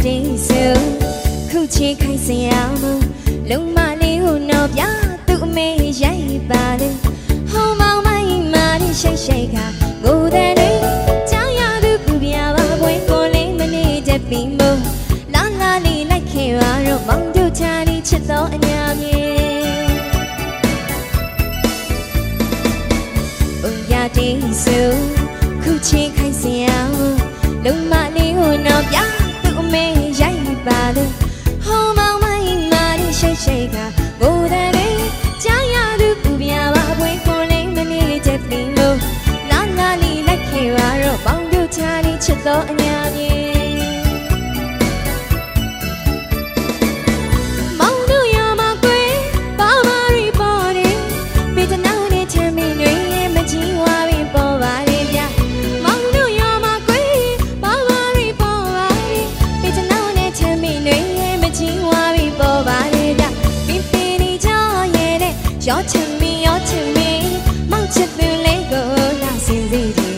တေးဆိုခုချေခိုင်စရာမလုံမလေးကိုတော့ပြသူ့အမေရိုက်ပါလေဟောင်းမောင်းမိုင်းမာတဲ့ရှိတ်ရှိတ်ကကိုယ်တည်းတွေကြောင်ရသူကူပြပါဘွယ်ကိုလေးမနေတတ်ပြီမို့လာလာလေးလိုက်ခဲ့ပါတော့မောင်တို့ချာလေးချစ်တော်အညာမြေတေးဆိုခုချေခိုင်စရာလုံမလေးကိုတော့ပြသူ့အမေရိုက်ပါလေဟောင်းမောင်းမိုင်းမာတဲ့ရှိတ်ရှိတ်ကကိုယ်တည်းတွေကြောင်ရသူကူပြပါဘွယ်ကိုလေးမနေတတ်ပြီမို့လာလာလေးလိုက်ခဲ့ပါတော့မောင်တို့ချာလေးချစ်တော်အညာမြေမောင်တို့ရမှာကွယ်ဘာမာရီပေါ်တယ်ပေတနာနဲ့ချမ်းမင်းတွေမကြီးဝါပြီးပေါ်ပါလေဗျမောင်တို့ရမှာကွယ်ဘာမာရီပေါ်ပါလေပေတနာနဲ့ချမ်းမင်းတွေမကြီးဝါပြီးပေါ်ပါလေဗျပင်ပင်နေကြရဲ့တဲ့ရောချင်မင်းမောင်ချစ်သူလေးကိုလာစင်စီ